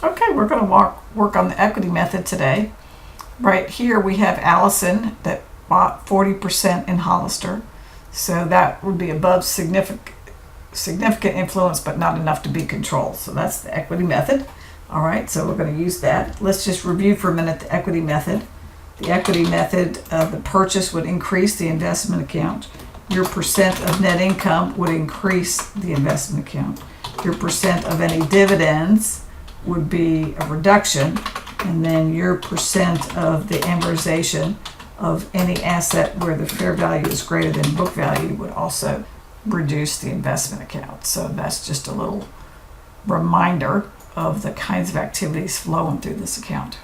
Okay, we're going to work on the equity method today. Right here we have Allison that bought 40% in Holister. So that would be above significant influence, but not enough to be controlled. So that's the equity method. All right, so we're going to use that. Let's just review for a minute the equity method. The equity method, the purchase would increase the investment account. Your percent of net income would increase the investment account. Your percent of any dividends would be a reduction, and then your percent of the amortization of any asset where the fair value is greater than book value would also reduce the investment account. So that's just a little reminder of the kinds of activities flowing through this account.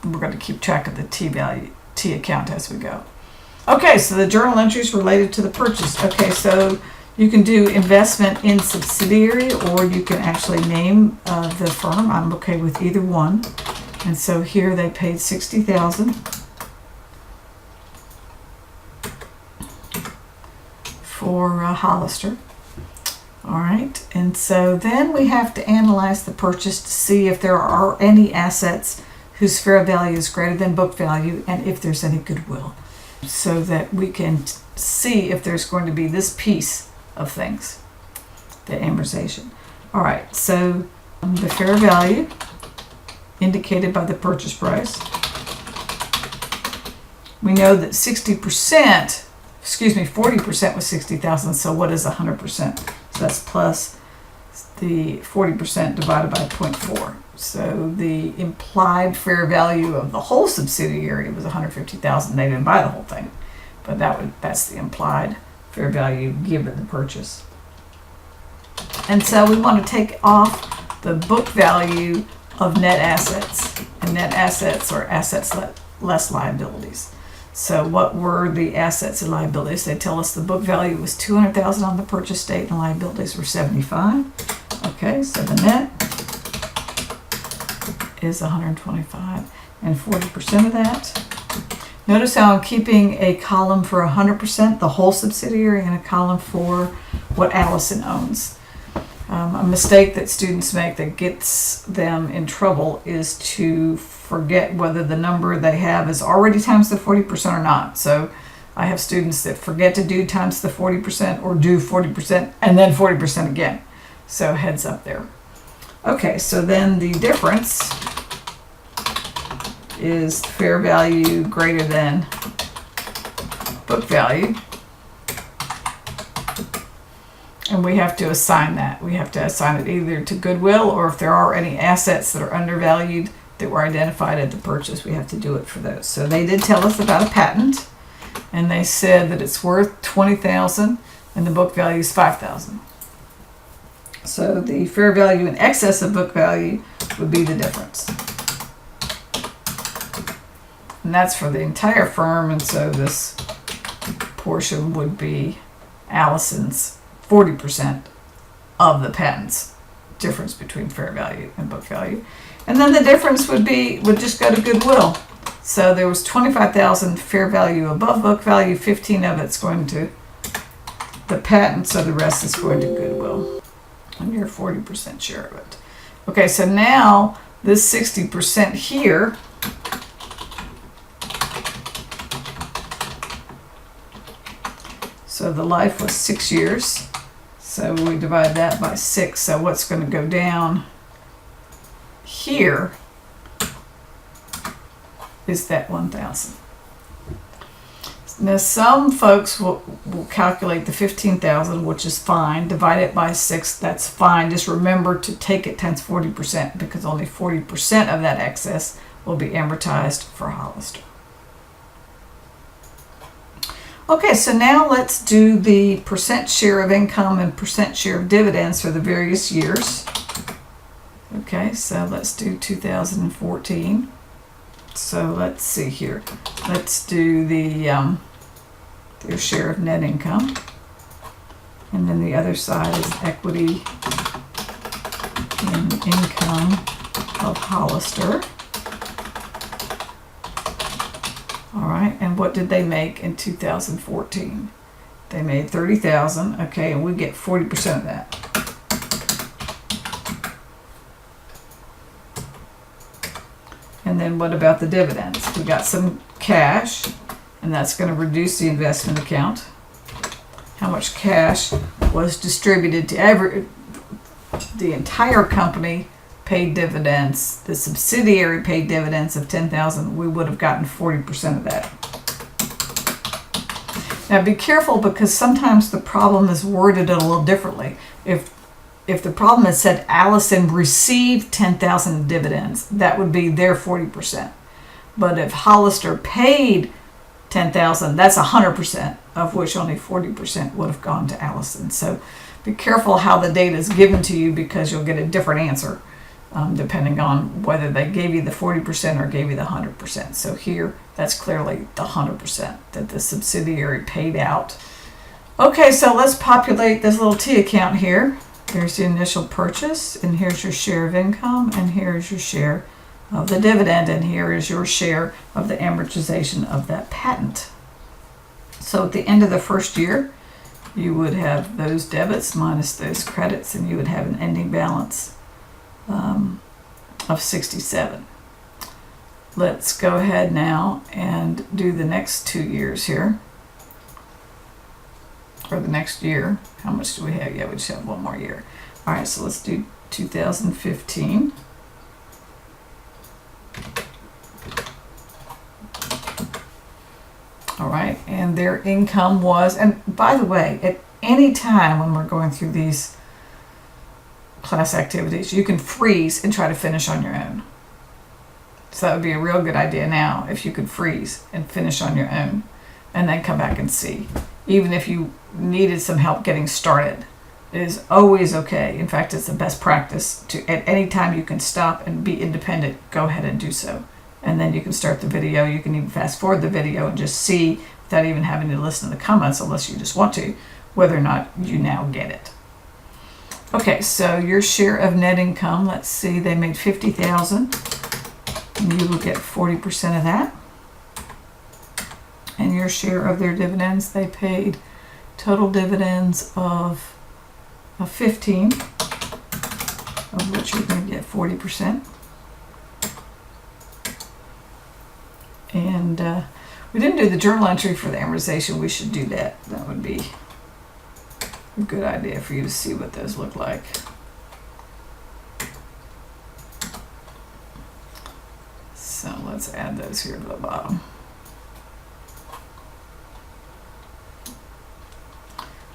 We're going to keep track of the T account as we go. Okay, so the journal entries related to the purchase. Okay, so you can do investment in subsidiary, or you can actually name the firm. I'm okay with either one. And so here they paid $60,000 for Holister. All right, and so then we have to analyze the purchase to see if there are any assets whose fair value is greater than book value, and if there's any goodwill, so that we can see if there's going to be this piece of things, the amortization. All right, so the fair value indicated by the purchase price. We know that 40% was 60,000. So what is 100%? So that's plus the 40% divided by 0.4. So the implied fair value of the whole subsidiary was 150,000. They didn't buy the whole thing, but that's the implied fair value given the purchase. And so we want to take off the book value of net assets, and net assets are assets less liabilities. So what were the assets and liabilities? They tell us the book value was $200,000 on the purchase date, and the liabilities were $75,000. Okay, so the net is $125,000, and 40% of that. Notice how I'm keeping a column for 100%, the whole subsidiary, and a column for what Allison owns. A mistake that students make that gets them in trouble is to forget whether the number they have is already times the 40% or not. So I have students that forget to do times the 40% or do 40% and then 40% again. So heads up there. Okay, so then the difference is fair value greater than book value. And we have to assign that. We have to assign it either to goodwill, or if there are any assets that are undervalued that were identified at the purchase, we have to do it for those. So they did tell us about a patent, and they said that it's worth $20,000 and the book value is $5,000. So the fair value in excess of book value would be the difference. And that's for the entire firm, and so this portion would be Allison's 40% of the patent's difference between fair value and book value. And then the difference would just go to goodwill. So there was $25,000 fair value above book value, 15 of it's going to the patent, so the rest is going to goodwill. And your 40% share of it. Okay, so now this 60% here so the life was 6 years. So we divide that by 6. So what's going to go down here is that 1,000. Now some folks will calculate the 15,000, which is fine. Divide it by 6. That's fine. Just remember to take it times 40%, because only 40% of that excess will be amortized for Holister. Okay, so now let's do the percent share of income and percent share of dividends for the various years. Okay, so let's do 2014. So let's see here. Let's do their share of net income. And then the other side is equity in income of Holister. All right, and what did they make in 2014? They made $30,000, okay, and we get 40% of that. And then what about the dividends? We got some cash, and that's going to reduce the investment account. How much cash was distributed to the entire company paid dividends. The subsidiary paid dividends of $10,000. We would have gotten 40% of that. Now be careful, because sometimes the problem is worded a little differently. If the problem had said Allison received $10,000 dividends, that would be their 40%. But if Holister paid $10,000, that's 100%, of which only 40% would have gone to Allison. So be careful how the data is given to you, because you'll get a different answer depending on whether they gave you the 40% or gave you the 100%. So here, that's clearly the 100% that the subsidiary paid out. Okay, so let's populate this little T account here. Here's the initial purchase, and here's your share of income, and here's your share of the dividend, and here is your share of the amortization of that patent. So at the end of the first year, you would have those debits minus those credits, and you would have an ending balance of 67. Let's go ahead now and do the next 2 years here. Or the next year. How much do we have? Yeah, we just have one more year. All right, so let's do 2015. All right, and their income was, and by the way, at any time when we're going through these class activities, you can freeze and try to finish on your own. So that would be a real good idea now, if you could freeze and finish on your own, and then come back and see. Even if you needed some help getting started, it is always okay. In fact, it's the best practice to, at any time you can stop and be independent, go ahead and do so. And then you can start the video. You can even fast forward the video and just see, without even having to listen to the comments, unless you just want to, whether or not you now get it. Okay, so your share of net income, let's see, they made $50,000, and you will get 40% of that. And your share of their dividends, they paid total dividends of 15, of which you're going to get 40%. And we didn't do the journal entry for the amortization. We should do that. That would be a good idea for you to see what those look like. So let's add those here to the bottom.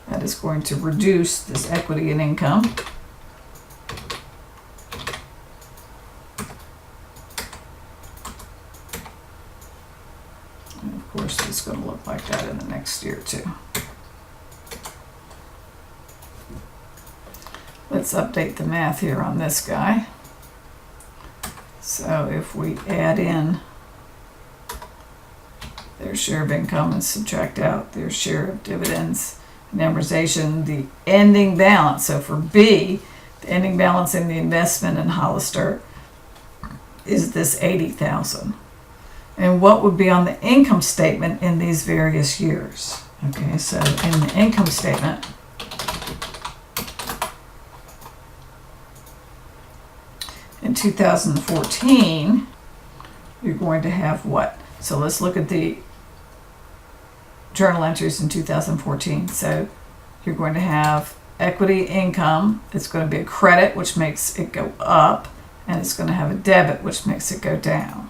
That is going to reduce this equity and income. And of course, it's going to look like that in the next year too. Let's update the math here on this guy. So if we add in their share of income and subtract out their share of dividends and amortization, the ending balance, so for B, the ending balance in the investment in Holister is this $80,000. And what would be on the income statement in these various years? Okay, so in the income statement, in 2014, you're going to have what? So let's look at the journal entries in 2014. So you're going to have equity income. It's going to be a credit, which makes it go up, and it's going to have a debit, which makes it go down.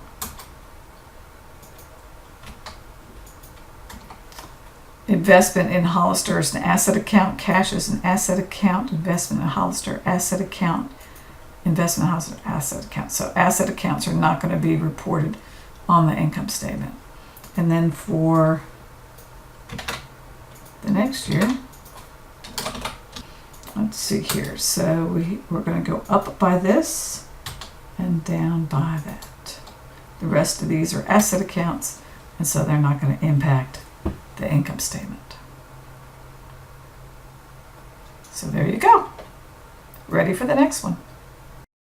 Investment in Holister is an asset account. Cash is an asset account. Investment in Holister, asset account. Investment in Holister, asset account. So asset accounts are not going to be reported on the income statement. And then for the next year, let's see here. So we're going to go up by this and down by that. The rest of these are asset accounts, and so they're not going to impact the income statement. So there you go. Ready for the next one.